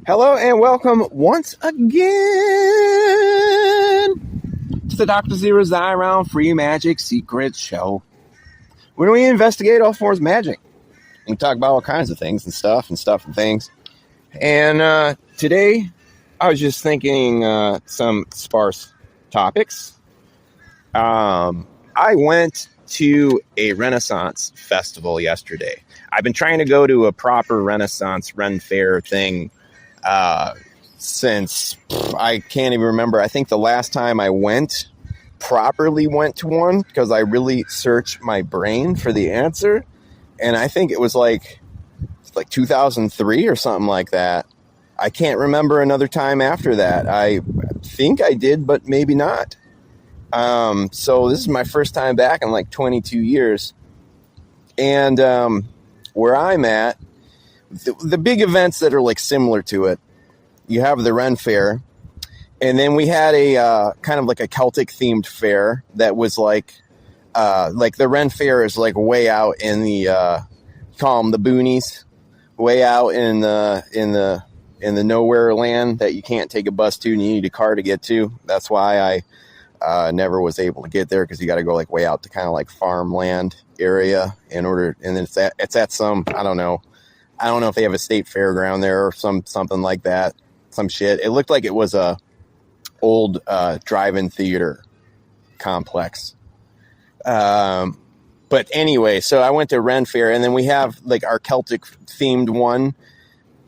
Hello and welcome once again to the Dr. Zeero Xiron Free Magic Secret Show, where we investigate all forms of magic. We talk about all kinds of things and stuff and things. And today, I was just thinking some sparse topics. I went to a Renaissance festival yesterday. I've been trying to go to a proper Renaissance Ren Fair thing since I can't even remember. I think the last time I properly went to one, because I really searched my brain for the answer, and I think it was like 2003 or something like that. I can't remember another time after that. I think I did, but maybe not. So this is my first time back in like 22 years. And where I'm at, the big events that are like similar to it, you have the Ren Fair, and then we had a kind of like a Celtic themed fair that was like the Ren Fair is like way out in the call them the boonies, way out in the nowhere land that you can't take a bus to and you need a car to get to. That's why I never was able to get there, because you got to go like way out to kind of like farmland area in order, and then it's at some, I don't know if they have a state fairground there or something like that, some shit. It looked like it was a old drive-in theater complex. But anyway, so I went to Ren Fair, and then we have like our Celtic themed one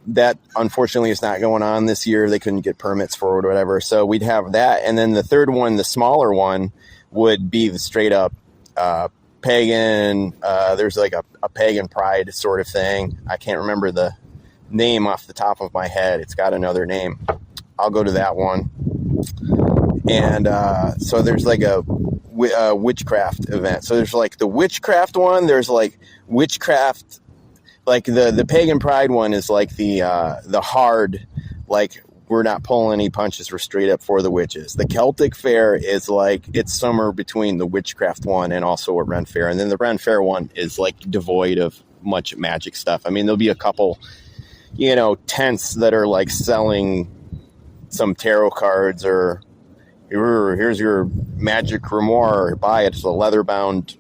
that unfortunately is not going on this year. They couldn't get permits for it or whatever. So we'd have that. And then the third one, the smaller one, would be the straight up pagan. There's like a pagan pride sort of thing. I can't remember the name off the top of my head. It's got another name. I'll go to that one. And so there's like a witchcraft event. So there's like the witchcraft one. There's like witchcraft, like the pagan pride one is like the hard, like we're not pulling any punches, we're straight up for the witches. The Celtic fair is like, it's somewhere between the witchcraft one and also a Ren Fair. And then the Ren Fair one is like devoid of much magic stuff. I mean, there'll be a couple, tents that are like selling some tarot cards, or here's your magic grimoire, buy it. It's a leather bound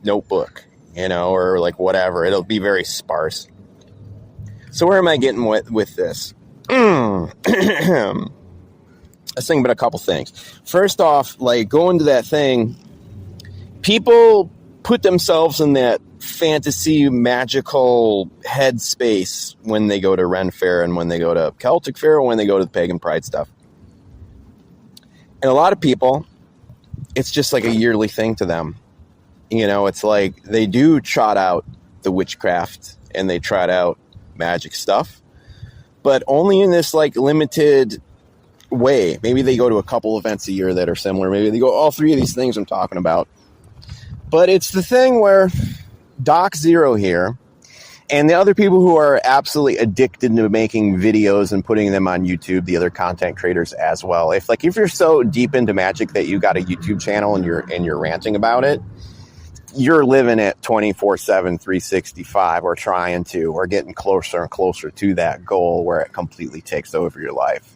notebook, or like whatever. It'll be very sparse. So where am I getting with this? Let's think about a couple things. First off, like going to that thing, people put themselves in that fantasy magical headspace when they go to Ren Fair and when they go to Celtic Fair and when they go to the Pagan Pride stuff. And a lot of people, it's just like a yearly thing to them. It's like they do trot out the witchcraft and they trot out magic stuff, but only in this like limited way. Maybe they go to a couple events a year that are similar. Maybe they go all three of these things I'm talking about. But it's the thing where Doc Zeero here and the other people who are absolutely addicted to making videos and putting them on YouTube, the other content creators as well. If you're so deep into magic that you got a YouTube channel and you're ranting about it, you're living it 24/7, 365, or trying to, or getting closer and closer to that goal where it completely takes over your life.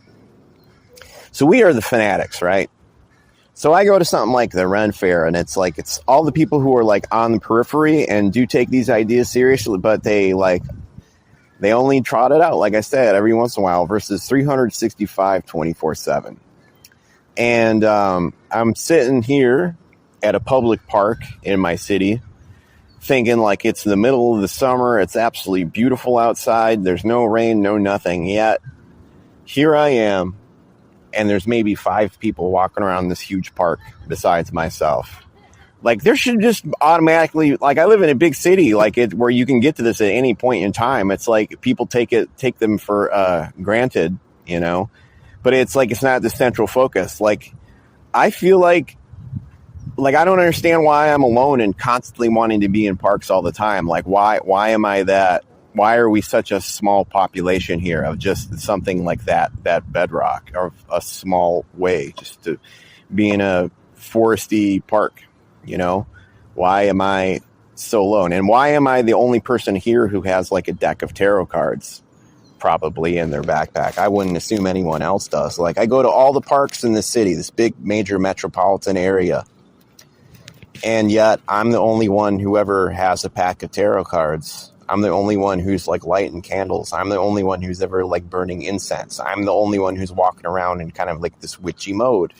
So we are the fanatics, right? So I go to something like the Ren Fair, and it's all the people who are like on the periphery and do take these ideas seriously, but they only trot it out, like I said, every once in a while, versus 365 24/7. And I'm sitting here at a public park in my city, thinking like it's the middle of the summer. It's absolutely beautiful outside. There's no rain, no nothing. Yet here I am, and there's maybe 5 people walking around this huge park besides myself. Like there should just automatically, like I live in a big city, like where you can get to this at any point in time. It's like people take them for granted, but it's like, it's not the central focus. Like I feel like I don't understand why I'm alone and constantly wanting to be in parks all the time. Like, why am I that? Why are we such a small population here of just something like that bedrock, or a small way just to be in a foresty park, Why am I so lone? And why am I the only person here who has like a deck of tarot cards? probably in their backpack. I wouldn't assume anyone else does. Like, I go to all the parks in the city, this big major metropolitan area, and yet I'm the only one who ever has a pack of tarot cards. I'm the only one who's like lighting candles. I'm the only one who's ever like burning incense. I'm the only one who's walking around in kind of like this witchy mode.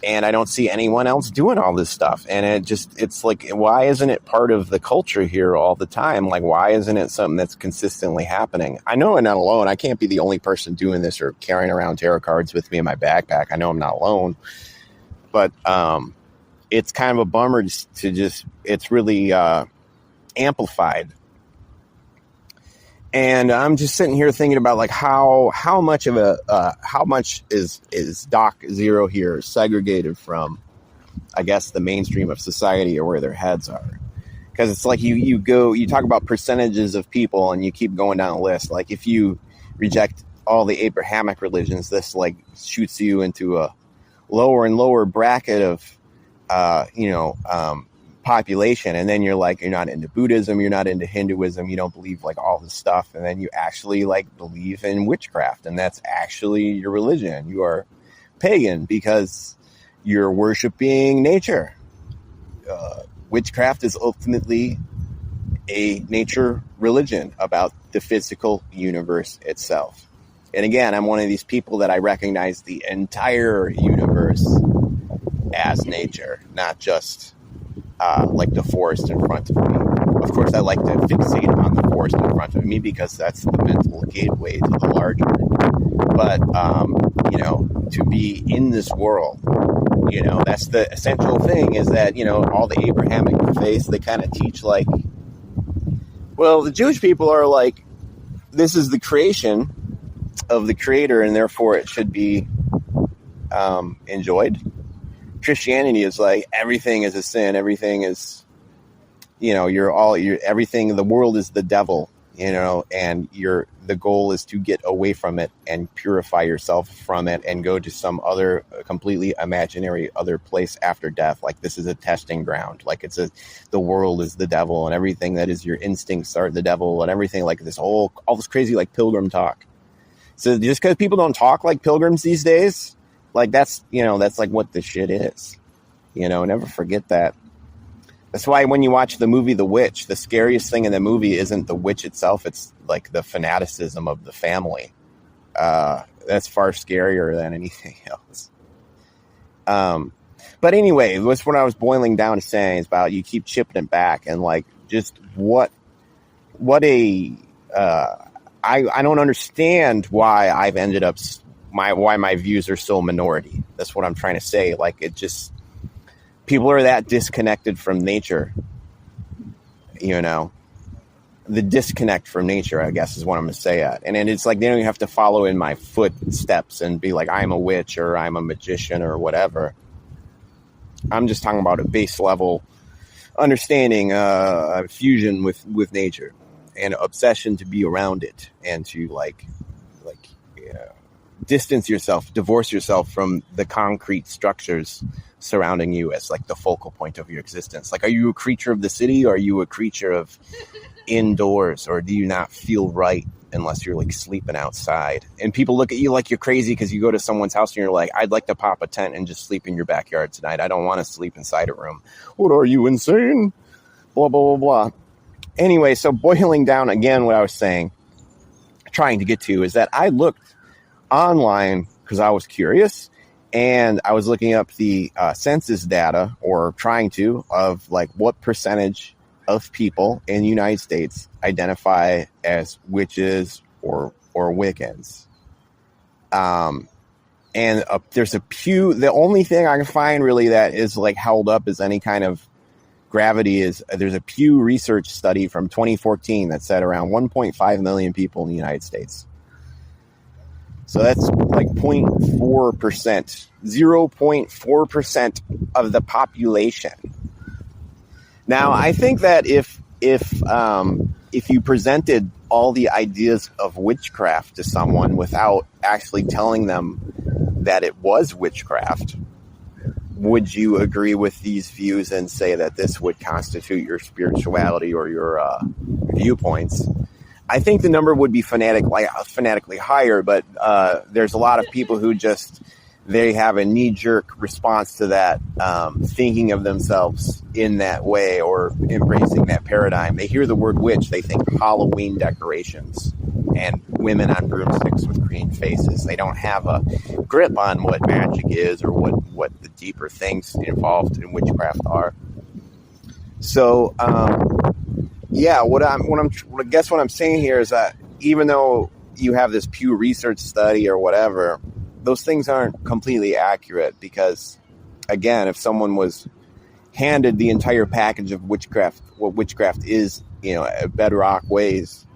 And I don't see anyone else doing all this stuff. And it's like, why isn't it part of the culture here all the time? Like, why isn't it something that's consistently happening? I know I'm not alone. I can't be the only person doing this or carrying around tarot cards with me in my backpack. I know I'm not alone. But it's kind of a bummer to just, it's really amplified. And I'm just sitting here thinking about like how much is Doc Zeero here segregated from, I guess, the mainstream of society or where their heads are. Because it's like you talk about percentages of people and you keep going down a list. Like if you reject all the Abrahamic religions, this like shoots you into a lower and lower bracket of population, and then you're not into Buddhism, you're not into Hinduism, you don't believe like all this stuff, and then you actually like believe in witchcraft, and that's actually your religion. You are pagan because you're worshiping nature. Witchcraft is ultimately a nature religion about the physical universe itself. And again, I'm one of these people that I recognize the entire universe as nature, not just like the forest in front of me. Of course, I like to fixate on the forest in front of me because that's the mental gateway to the larger. But, to be in this world, that's the essential thing is that, all the Abrahamic faiths, they kind of teach like, well, the Jewish people are like, this is the creation of the creator and therefore it should be enjoyed. Christianity is like everything is a sin, everything is, everything, the world is the devil, and the goal is to get away from it and purify yourself from it and go to some other completely imaginary other place after death. Like this is a testing ground. Like the world is the devil and everything that is your instincts are the devil and everything, like all this crazy like pilgrim talk. So just because people don't talk like pilgrims these days, like that's like what the shit is, never forget that. That's why when you watch the movie The Witch, the scariest thing in the movie isn't the witch itself. It's like the fanaticism of the family. That's far scarier than anything else. But anyway, that's what I was boiling down to saying is about you keep chipping it back and like just I don't understand why I've ended up why my views are so minority. That's what I'm trying to say. Like it just, people are that disconnected from nature, the disconnect from nature, I guess is what I'm going to say at. And then it's like, they don't even have to follow in my footsteps and be like, I'm a witch or I'm a magician or whatever. I'm just talking about a base level understanding, fusion with nature and obsession to be around it and to distance yourself, divorce yourself from the concrete structures surrounding you as like the focal point of your existence. Like, are you a creature of the city or are you a creature of indoors, or do you not feel right unless you're like sleeping outside? And people look at you like you're crazy because you go to someone's house and you're like, I'd like to pop a tent and just sleep in your backyard tonight. I don't want to sleep inside a room. What, are you insane? Blah, blah, blah, blah. Anyway, so boiling down again, what I was trying to get to is that I looked online because I was curious, and I was looking up the census data, or trying to, of like what percentage of people in the United States identify as witches or Wiccans. And there's a Pew. The only thing I can find really that is like held up as any kind of gravity is there's a Pew Research study from 2014 that said around 1.5 million people in the United States. So that's like 0.4%, 0.4% of the population. Now, I think that if you presented all the ideas of witchcraft to someone without actually telling them that it was witchcraft, would you agree with these views and say that this would constitute your spirituality or your viewpoints? I think the number would be fanatically higher, but there's a lot of people who they have a knee-jerk response to that, thinking of themselves in that way or embracing that paradigm. They hear the word witch, they think Halloween decorations and women on broomsticks with green faces. They don't have a grip on what magic is or what the deeper things involved in witchcraft are. So, what I'm saying here is that even though you have this Pew Research study or whatever, those things aren't completely accurate because, again, if someone was handed the entire package of witchcraft, what witchcraft is, bedrock ways,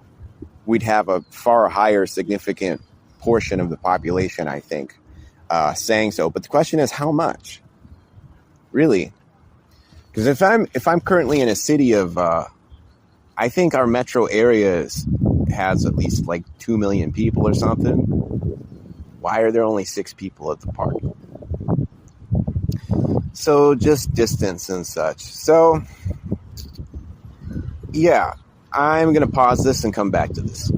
we'd have a far higher significant portion of the population, I think, saying so. But the question is, how much? Really? Because if I'm currently in a city of, I think our metro area has at least like 2 million people or something. Why are there only 6 people at the park? So just distance and such. So yeah, I'm going to pause this and come back to this.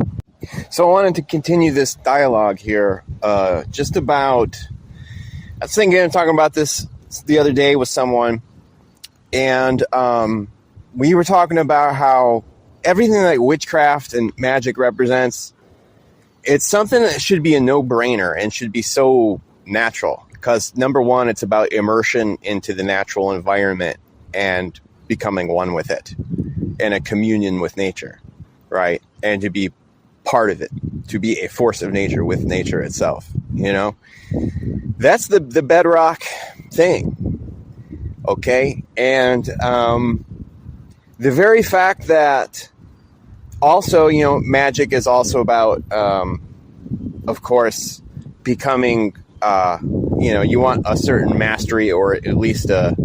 So I wanted to continue this dialogue here, just about, I was thinking, talking about this the other day with someone, and we were talking about how everything like witchcraft and magic represents, it's something that should be a no-brainer and should be so natural. Because number one, it's about immersion into the natural environment and becoming one with it and a communion with nature, right? And to be part of it, to be a force of nature with nature itself, That's the bedrock thing, okay? And the very fact that also, magic is also about, of course, becoming, you want a certain mastery or at least a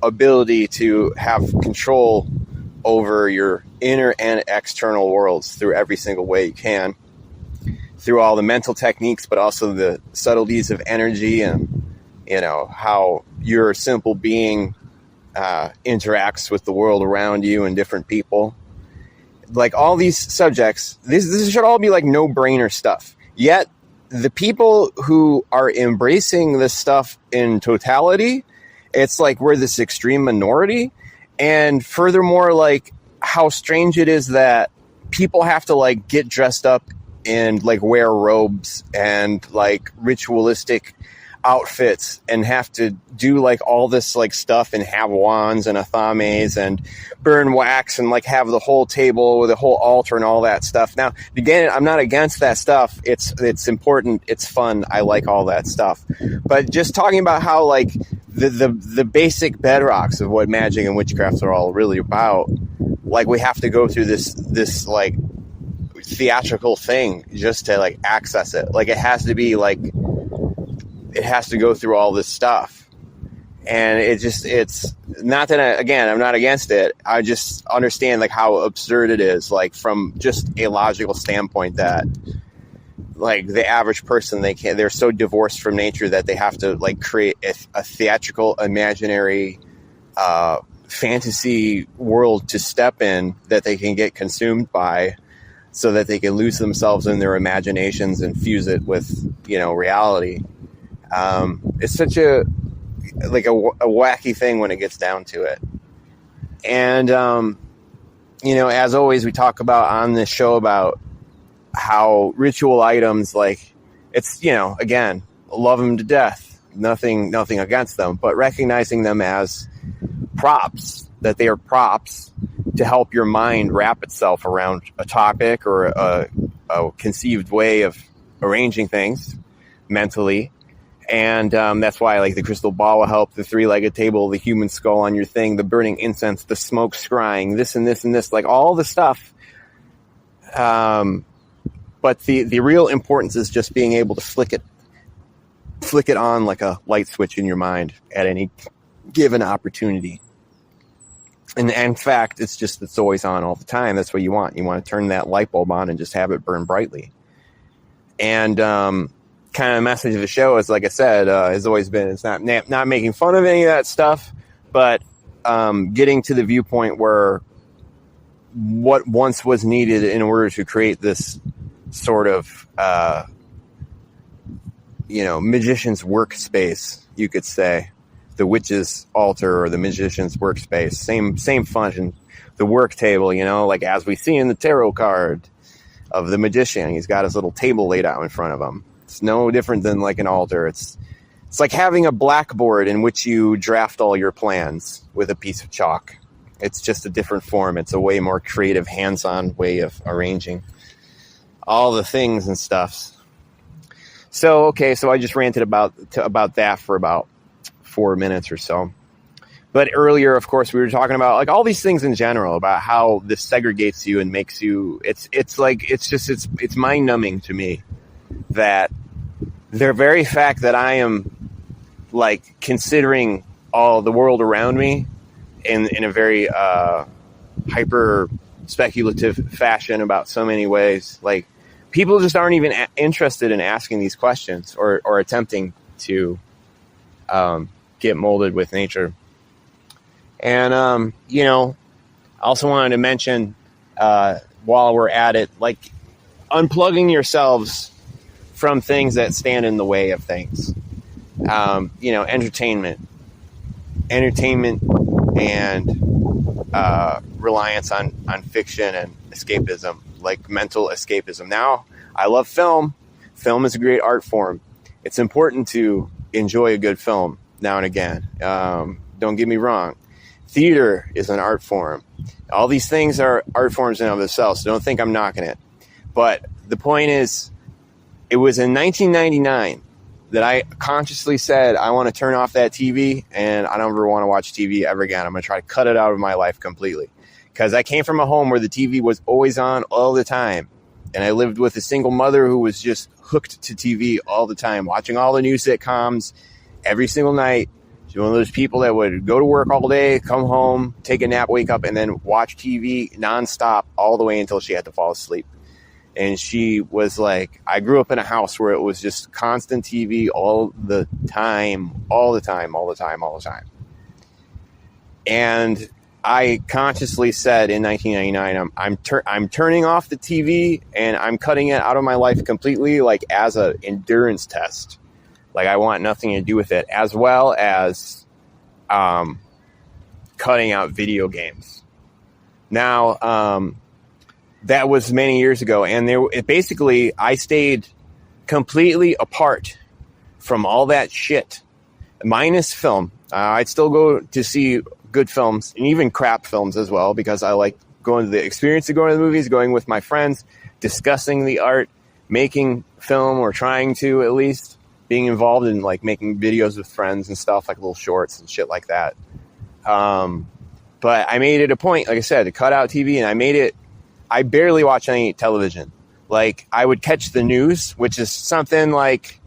ability to have control over your inner and external worlds through every single way you can, through all the mental techniques, but also the subtleties of energy and, how your simple being interacts with the world around you and different people. Like all these subjects, this should all be like no-brainer stuff. Yet the people who are embracing this stuff in totality, it's like we're this extreme minority. And furthermore, like how strange it is that people have to like get dressed up and like wear robes and like ritualistic outfits and have to do like all this like stuff and have wands and athames and burn wax and like have the whole table with a whole altar and all that stuff. Now, again, I'm not against that stuff. It's important. It's fun. I like all that stuff. But just talking about how like the basic bedrocks of what magic and witchcraft are all really about, like we have to go through this like theatrical thing just to like access it. Like it has to be like, it has to go through all this stuff. And it's not that I'm not against it. I just understand like how absurd it is, like from just a logical standpoint, that like the average person, they're so divorced from nature that they have to like create a theatrical, imaginary, fantasy world to step in that they can get consumed by, so that they can lose themselves in their imaginations and fuse it with, reality. It's such a wacky thing when it gets down to it. And, as always, we talk about on this show about how ritual items, like it's, again, love them to death, nothing against them, but recognizing them as props, that they are props to help your mind wrap itself around a topic or a conceived way of arranging things mentally. And that's why, like, the crystal ball will help, the 3-legged table, the human skull on your thing, the burning incense, the smoke scrying, this and this and this, like all the stuff. But the real importance is just being able to flick it on like a light switch in your mind at any given opportunity. And in fact, it's always on all the time. That's what you want. You want to turn that light bulb on and just have it burn brightly. And kind of message of the show is, like I said, has always been, it's not making fun of any of that stuff, but getting to the viewpoint where what once was needed in order to create this sort of, magician's workspace, you could say. The witch's altar or the magician's workspace. Same function. The work table, like as we see in the tarot card of the magician. He's got his little table laid out in front of him. It's no different than like an altar. It's like having a blackboard in which you draft all your plans with a piece of chalk. It's just a different form. It's a way more creative, hands-on way of arranging all the things and stuff. So I just ranted about that for about 4 minutes or so. But earlier, of course, we were talking about like all these things in general, about how this segregates you and makes you, it's mind numbing to me that the very fact that I am like considering all the world around me in a very hyper speculative fashion about so many ways, like people just aren't even interested in asking these questions or attempting to get molded with nature. And, I also wanted to mention, while we're at it, like unplugging yourselves from things that stand in the way of things. Entertainment and reliance on fiction and escapism, like mental escapism. Now, I love film. Film is a great art form. It's important to enjoy a good film now and again. Don't get me wrong. Theater is an art form. All these things are art forms in and of themselves, so don't think I'm knocking it. But the point is, it was in 1999 that I consciously said, I want to turn off that TV, and I don't ever want to watch TV ever again. I'm going to try to cut it out of my life completely. Because I came from a home where the TV was always on all the time. And I lived with a single mother who was just hooked to TV all the time, watching all the new sitcoms every single night. She's one of those people that would go to work all day, come home, take a nap, wake up, and then watch TV nonstop all the way until she had to fall asleep. And she was like, I grew up in a house where it was just constant TV all the time. And I consciously said in 1999, I'm turning off the TV and I'm cutting it out of my life completely, like as an endurance test. Like I want nothing to do with it, as well as cutting out video games. Now, that was many years ago, and I stayed completely apart from all that shit, minus film. I'd still go to see good films and even crap films as well, because I like going to the experience of going to the movies, going with my friends, discussing the art, making film, or trying to at least, being involved in like making videos with friends and stuff, like little shorts and shit like that. But I made it a point, like I said, to cut out TV, and I barely watch any television. Like I would catch the news, which is something like,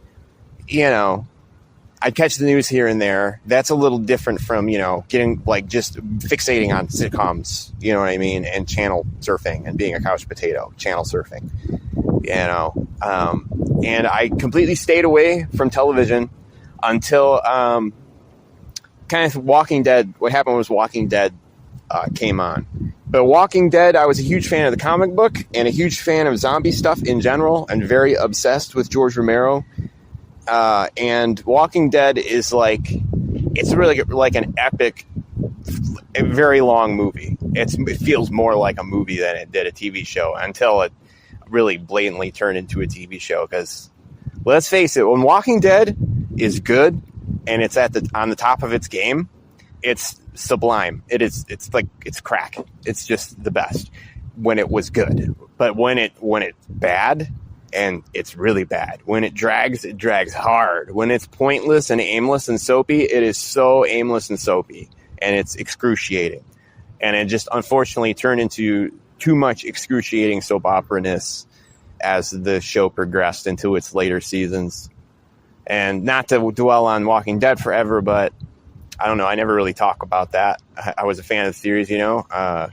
I'd catch the news here and there. That's a little different from, getting like just fixating on sitcoms, you know what I mean? And channel surfing and being a couch potato, channel surfing, and I completely stayed away from television until, kind of Walking Dead. What happened was Walking Dead, came on. But Walking Dead, I was a huge fan of the comic book and a huge fan of zombie stuff in general, and very obsessed with George Romero. And Walking Dead is it's really like an epic, a very long movie. It feels more like a movie than it did a TV show, until it really blatantly turned into a TV show. Because let's face it, when Walking Dead is good and it's on the top of its game, it's sublime. It's crack. It's just the best when it was good. But when it's bad, and it's really bad. When it drags hard. When it's pointless and aimless and soapy, it is so aimless and soapy, and it's excruciating. And it just unfortunately turned into too much excruciating soap opera-ness as the show progressed into its later seasons. And not to dwell on Walking Dead forever, but I don't know. I never really talk about that. I was a fan of the series, yeah,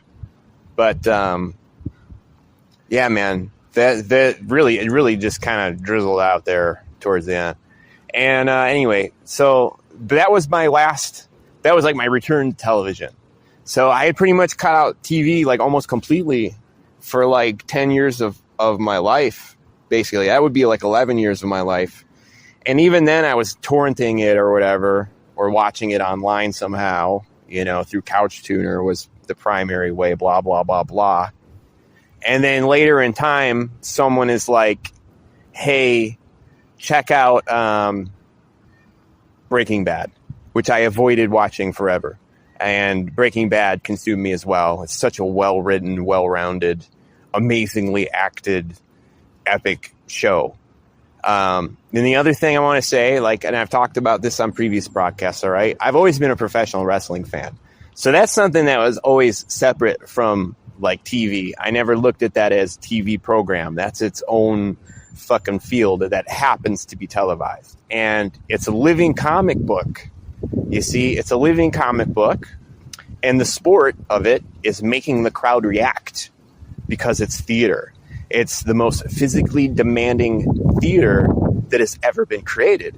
man, that really just kind of drizzled out there towards the end. And anyway, so that was like my return to television. So I had pretty much cut out TV like almost completely for like 10 years of my life. Basically, that would be like 11 years of my life. And even then I was torrenting it or whatever, or watching it online somehow, through CouchTuner was the primary way, blah, blah, blah, blah. And then later in time, someone is like, hey, check out Breaking Bad, which I avoided watching forever. And Breaking Bad consumed me as well. It's such a well-written, well-rounded, amazingly acted, epic show. And the other thing I want to say, and I've talked about this on previous broadcasts, all right? I've always been a professional wrestling fan. So that's something that was always separate from, TV. I never looked at that as TV program. That's its own fucking field that happens to be televised. And it's a living comic book. You see, it's a living comic book. And the sport of it is making the crowd react because it's theater. It's the most physically demanding theater that has ever been created.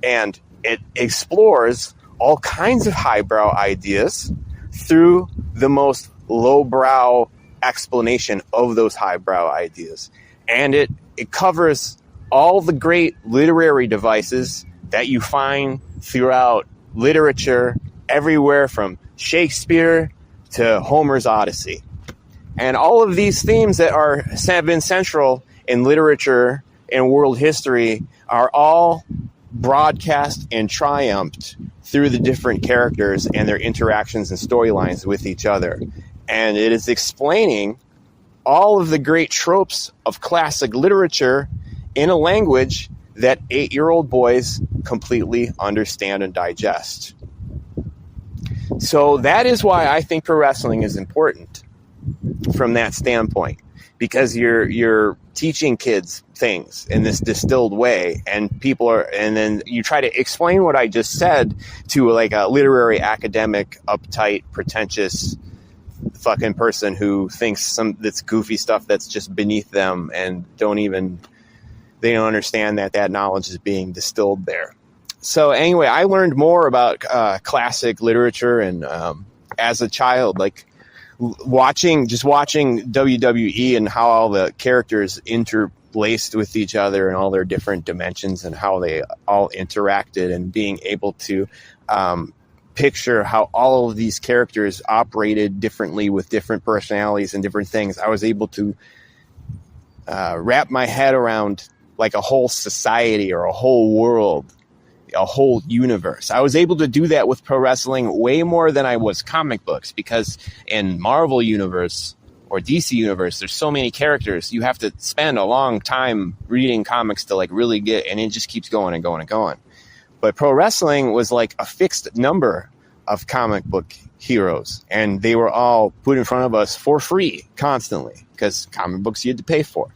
And it explores all kinds of highbrow ideas through the most lowbrow explanation of those highbrow ideas. And it covers all the great literary devices that you find throughout literature, everywhere from Shakespeare to Homer's Odyssey. And all of these themes that have been central in literature and world history are all broadcast and triumphed through the different characters and their interactions and storylines with each other. And it is explaining all of the great tropes of classic literature in a language that 8-year-old boys completely understand and digest. So that is why I think pro wrestling is important from that standpoint, because you're teaching kids things in this distilled way, and then you try to explain what I just said to a literary academic, uptight, pretentious fucking person who thinks that's goofy stuff that's just beneath them, and they don't understand that knowledge is being distilled there. So anyway, I learned more about classic literature, and as a child, watching WWE and how all the characters interlaced with each other and all their different dimensions and how they all interacted, and being able to picture how all of these characters operated differently with different personalities and different things. I was able to wrap my head around a whole society or a whole world, a whole universe. I was able to do that with pro wrestling way more than I was comic books, because in Marvel Universe or DC Universe, there's so many characters. You have to spend a long time reading comics to really get, and it just keeps going and going and going. But pro wrestling was a fixed number of comic book heroes, and they were all put in front of us for free constantly, because comic books you had to pay for.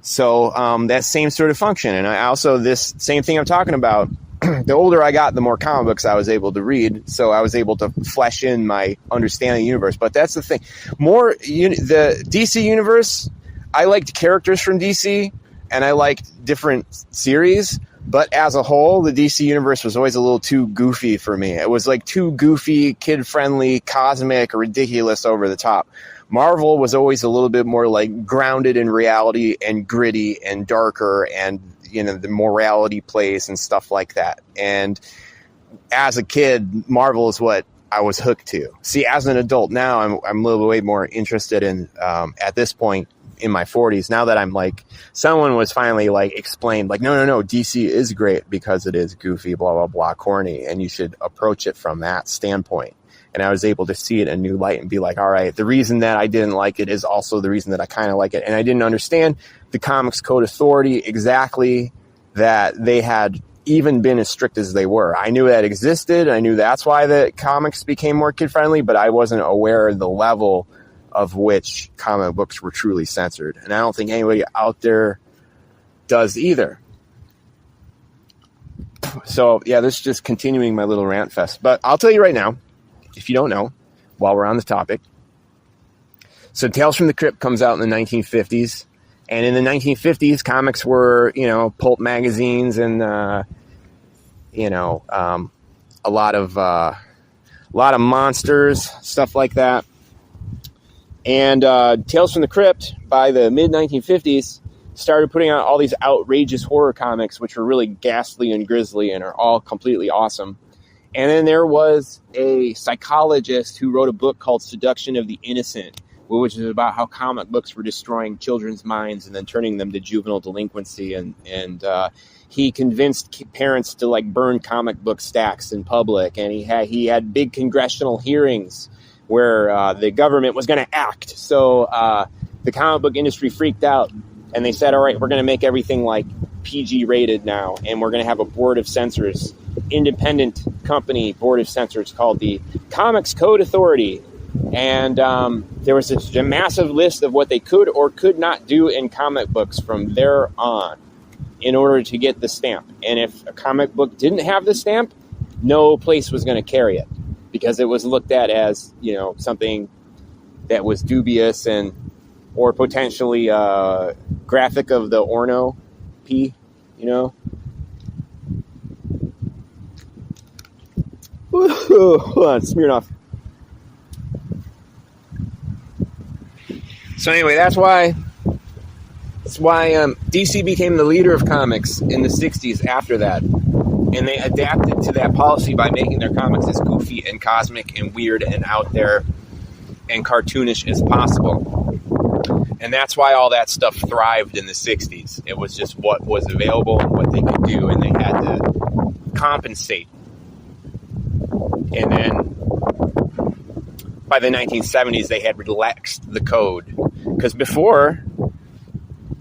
So that same sort of function. And I also, this same thing I'm talking about, the older I got, the more comic books I was able to read. So I was able to flesh in my understanding of the universe. But that's the thing. The DC universe, I liked characters from DC, and I liked different series. But as a whole, the DC universe was always a little too goofy for me. It was too goofy, kid-friendly, cosmic, ridiculous, over the top. Marvel was always a little bit more grounded in reality and gritty and darker, and the morality plays and stuff like that. And as a kid, Marvel is what I was hooked to. See, as an adult now, I'm a little way more interested in, at this point in my 40s, now that I'm someone was finally explained, no, DC is great because it is goofy, blah, blah, blah, corny, and you should approach it from that standpoint. And I was able to see it in a new light and be all right, the reason that I didn't like it is also the reason that I kind of like it. And I didn't understand the Comics Code Authority exactly, that they had even been as strict as they were. I knew that existed. I knew that's why the comics became more kid-friendly, but I wasn't aware of the level of which comic books were truly censored. And I don't think anybody out there does either. So, yeah, this is just continuing my little rant fest. But I'll tell you right now, if you don't know, while we're on the topic. So Tales from the Crypt comes out in the 1950s. And in the 1950s, comics were, pulp magazines and, a lot a lot of monsters, stuff like that. And Tales from the Crypt, by the mid-1950s, started putting out all these outrageous horror comics, which were really ghastly and grisly and are all completely awesome. And then there was a psychologist who wrote a book called Seduction of the Innocent, which is about how comic books were destroying children's minds and then turning them to juvenile delinquency. And he convinced parents to like burn comic book stacks in public. And he had big congressional hearings where the government was going to act. So the comic book industry freaked out. And they said, all right, we're going to make everything like PG rated now. And we're going to have a board of censors, independent company board of censors called the Comics Code Authority. And there was a massive list of what they could or could not do in comic books from there on in order to get the stamp. And if a comic book didn't have the stamp, no place was going to carry it because it was looked at as, you know, something that was dubious and or potentially graphic of the Orno P, you know. Hold on, smeared off. So anyway, that's why DC became the leader of comics in the 60s after that. And they adapted to that policy by making their comics as goofy and cosmic and weird and out there and cartoonish as possible. And that's why all that stuff thrived in the 60s. It was just what was available and what they could do, and they had to compensate. And then by the 1970s, they had relaxed the code. Because before,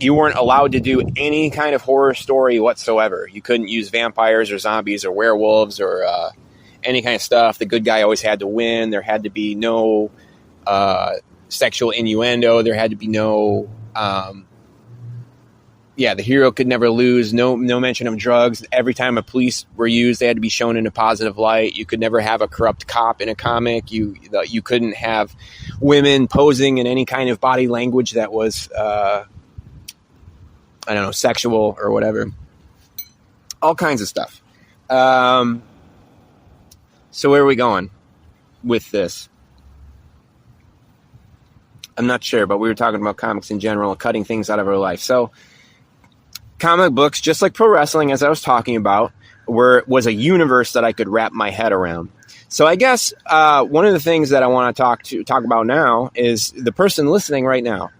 you weren't allowed to do any kind of horror story whatsoever. You couldn't use vampires or zombies or werewolves or any kind of stuff. The good guy always had to win. There had to be no sexual innuendo. There had to be no... the hero could never lose. No mention of drugs. Every time a police were used, they had to be shown in a positive light. You could never have a corrupt cop in a comic. You couldn't have women posing in any kind of body language that was, sexual or whatever. All kinds of stuff. So where are we going with this? I'm not sure, but we were talking about comics in general, cutting things out of our life. So comic books, just like pro wrestling, as I was talking about, was a universe that I could wrap my head around. So I guess one of the things that I want to talk about now is the person listening right now.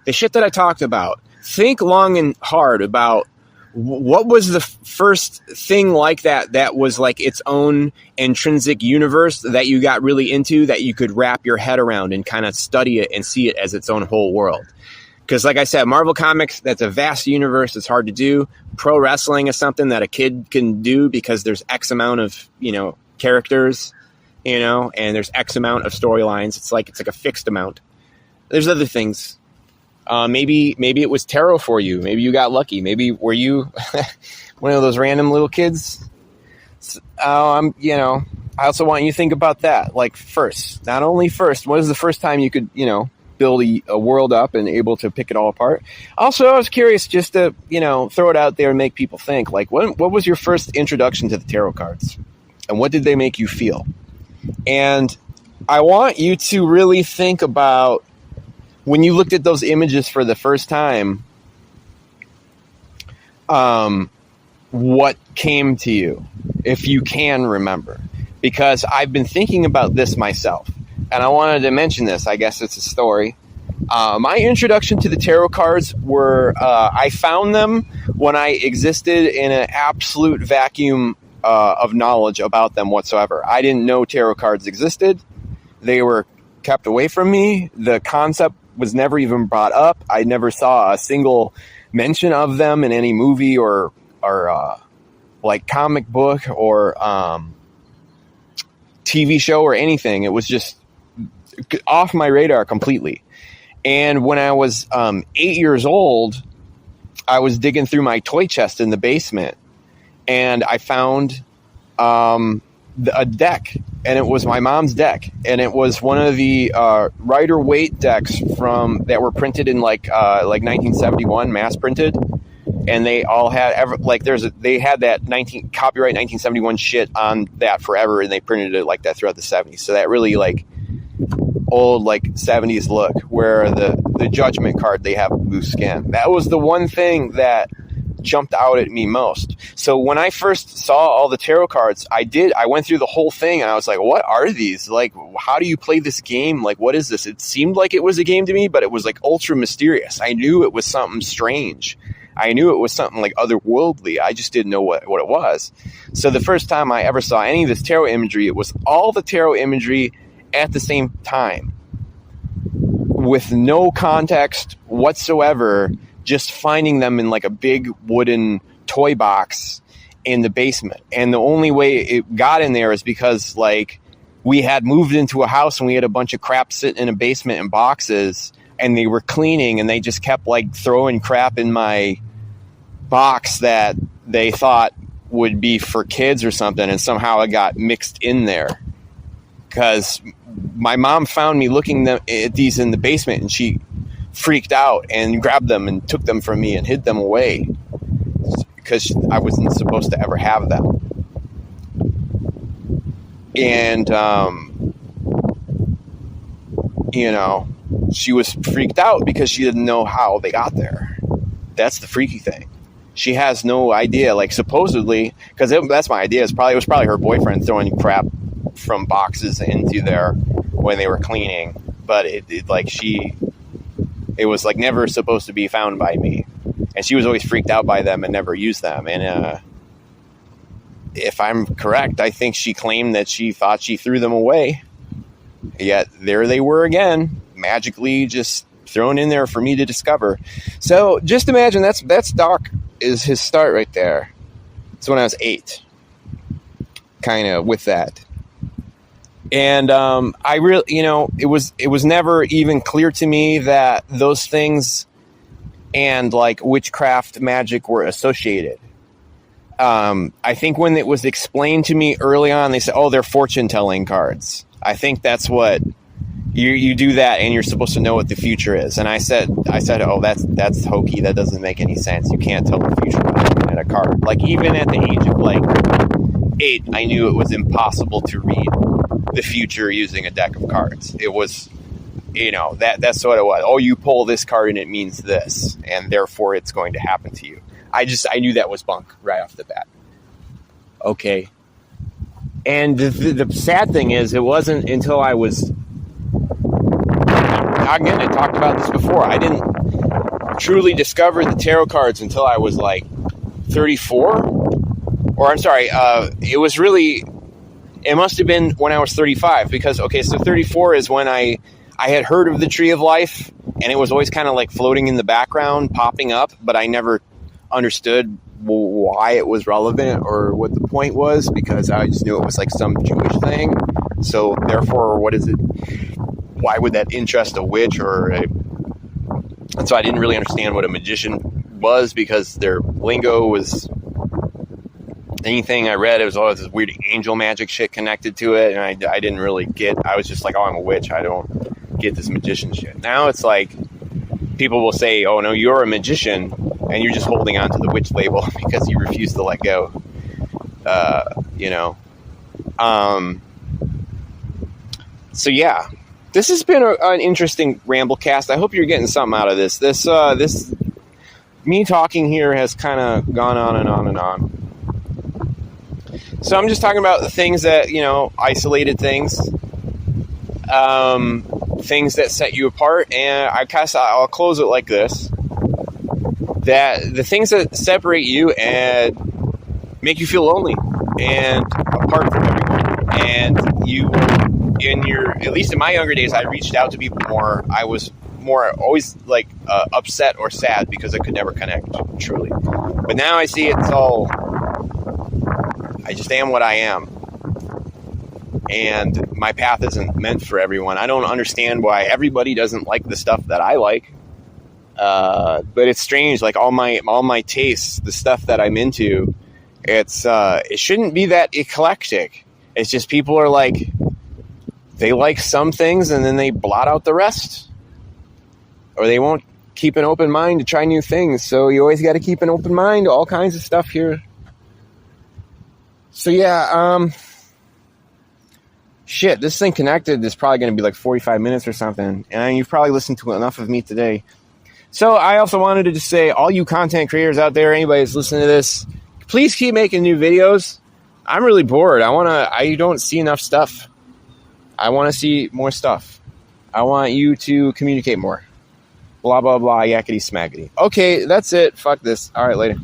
The shit that I talked about. Think long and hard about what was the first thing like that was like its own intrinsic universe that you got really into, that you could wrap your head around and kind of study it and see it as its own whole world. Because like I said, Marvel Comics, that's a vast universe. It's hard to do. Pro wrestling is something that a kid can do because there's X amount of, characters, and there's X amount of storylines. It's like a fixed amount. There's other things. Maybe it was tarot for you. Maybe you got lucky. Maybe were you one of those random little kids? I also want you to think about that. Like first, not only first, what is the first time you could, build a world up and able to pick it all apart? Also, I was curious just to, throw it out there and make people think, like, what was your first introduction to the tarot cards? And what did they make you feel? And I want you to really think about when you looked at those images for the first time, what came to you, if you can remember. Because I've been thinking about this myself. And I wanted to mention this. I guess it's a story. My introduction to the tarot cards were, I found them when I existed in an absolute vacuum of knowledge about them whatsoever. I didn't know tarot cards existed. They were kept away from me. The concept was never even brought up. I never saw a single mention of them in any movie or like comic book or TV show or anything. It was just off my radar completely. And when I was 8 years old, I was digging through my toy chest in the basement, and I found a deck, and it was my mom's deck, and it was one of the Rider-Waite decks that were printed in like 1971, mass printed, and they all had they had that copyright 1971 shit on that forever, and they printed it like that throughout the 70s. So that really like old like 70s look, where the judgment card, they have blue skin. That was the one thing that jumped out at me most. So when I first saw all the tarot cards, I went through the whole thing, and I was like, what are these? Like, how do you play this game? Like, what is this? It seemed like it was a game to me, but it was like ultra mysterious. I knew it was something strange. I knew it was something like otherworldly. I just didn't know what it was. So the first time I ever saw any of this tarot imagery, it was all the tarot imagery at the same time, with no context whatsoever, just finding them in like a big wooden toy box in the basement. And the only way it got in there is because like we had moved into a house and we had a bunch of crap sitting in a basement in boxes, and they were cleaning, and they just kept like throwing crap in my box that they thought would be for kids or something, and somehow it got mixed in there. Because my mom found me looking at these in the basement, and she freaked out and grabbed them and took them from me and hid them away, because I wasn't supposed to ever have them. And she was freaked out because she didn't know how they got there. That's the freaky thing. She has no idea. Like, supposedly, because that's my idea. It was probably her boyfriend throwing crap from boxes into there when they were cleaning. But it was like never supposed to be found by me, and she was always freaked out by them and never used them. And if I'm correct, I think she claimed that she thought she threw them away, yet there they were again, magically just thrown in there for me to discover. So just imagine that's Doc is his start right there. It's when I was 8, kind of with that. And I really, it was never even clear to me that those things and like witchcraft magic were associated. I think when it was explained to me early on, they said, "Oh, they're fortune telling cards." I think that's what you do that, and you're supposed to know what the future is. And I said, "Oh, that's hokey. That doesn't make any sense. You can't tell the future by looking at a card." Like, even at the age of like 8, I knew it was impossible to read the future using a deck of cards. It was, that's what it was. Oh, you pull this card and it means this, and therefore it's going to happen to you. I knew that was bunk right off the bat. Okay. And the sad thing is, it wasn't until I was, again, I talked about this before, I didn't truly discover the tarot cards until I was like 34. Or I'm sorry, it must have been when I was 35, because, okay, so 34 is when I had heard of the Tree of Life, and it was always kind of like floating in the background, popping up, but I never understood why it was relevant or what the point was, because I just knew it was like some Jewish thing. So therefore, what is it? Why would that interest a witch? And so I didn't really understand what a magician was, because their lingo was, anything I read, it was always this weird angel magic shit connected to it, and I didn't really get. I was just like, oh, I'm a witch. I don't get this magician shit. Now it's like people will say, oh no, you're a magician, and you're just holding on to the witch label because you refuse to let go. So yeah, this has been an interesting Ramblecast. I hope you're getting something out of this. This me talking here has kind of gone on and on and on. So I'm just talking about the things that, isolated things, things that set you apart. And I'll close it like this: that the things that separate you and make you feel lonely and apart from everyone. And at least in my younger days, I reached out to people more. I was more always like upset or sad because I could never connect truly. But now I see it's all, I just am what I am. And my path isn't meant for everyone. I don't understand why everybody doesn't like the stuff that I like. But it's strange, like all my tastes, the stuff that I'm into, it shouldn't be that eclectic. It's just people are like, they like some things and then they blot out the rest. Or they won't keep an open mind to try new things. So you always got to keep an open mind to all kinds of stuff here. So yeah, shit, this thing connected is probably going to be like 45 minutes or something. And you've probably listened to enough of me today. So I also wanted to just say, all you content creators out there, anybody that's listening to this, please keep making new videos. I'm really bored. I don't see enough stuff. I want to see more stuff. I want you to communicate more. Blah, blah, blah, yakety smackety. Okay, that's it. Fuck this. All right, later.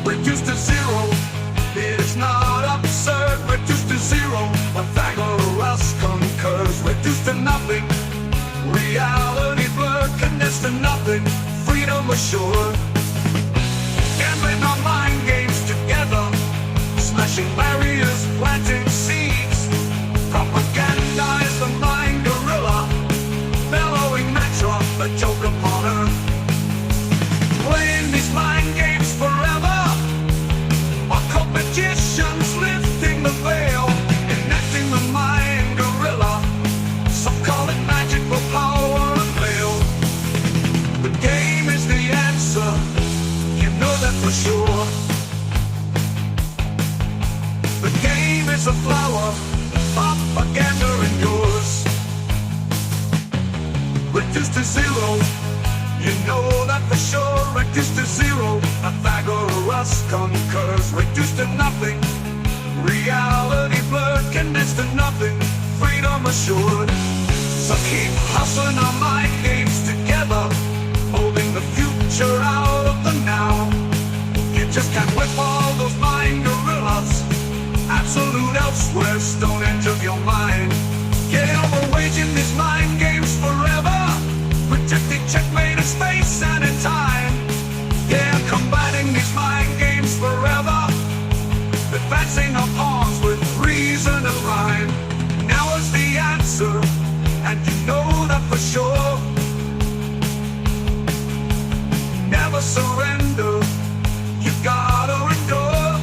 Reduced to zero, it is not absurd. Reduced to zero, Pythagoras concurs. Reduced to nothing, reality blurred. Condensed to nothing, freedom assured. Gambling on mind games together, smashing barriers, planting seeds. Propagandize the mind gorilla, bellowing mantra, a joke upon earth. Playing these mind games forever. Occult magicians lifting the veil, enacting the mind gorilla. Some call it magic for power and veil. The game is the answer, you know that for sure. The game is a flower, propaganda endures. Reduced to zero, you know that for sure. Reduced to zero, Pythagoras concurs. Reduced to nothing, reality blurred. Condensed to nothing, freedom assured. So keep hustling our mind games together, holding the future out of the now. You just can't whip all those mind gorillas. Absolute elsewhere, Stonehenge of your mind. Get over waging these mind games forever, protecting checkmate in space and in time. Yeah, combating these mind games forever, advancing our pawns with reason and rhyme. Now is the answer, and you know that for sure. Never surrender, you gotta endure.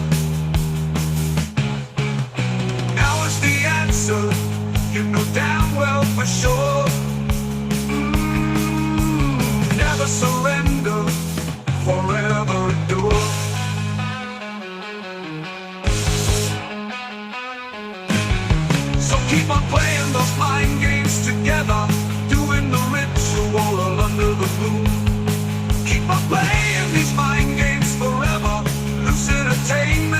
Now is the answer, you know damn well for sure. Never surrender, forever endure. So keep on playing those mind games together, doing the ritual under the moon. Keep on playing these mind games forever, lucid attain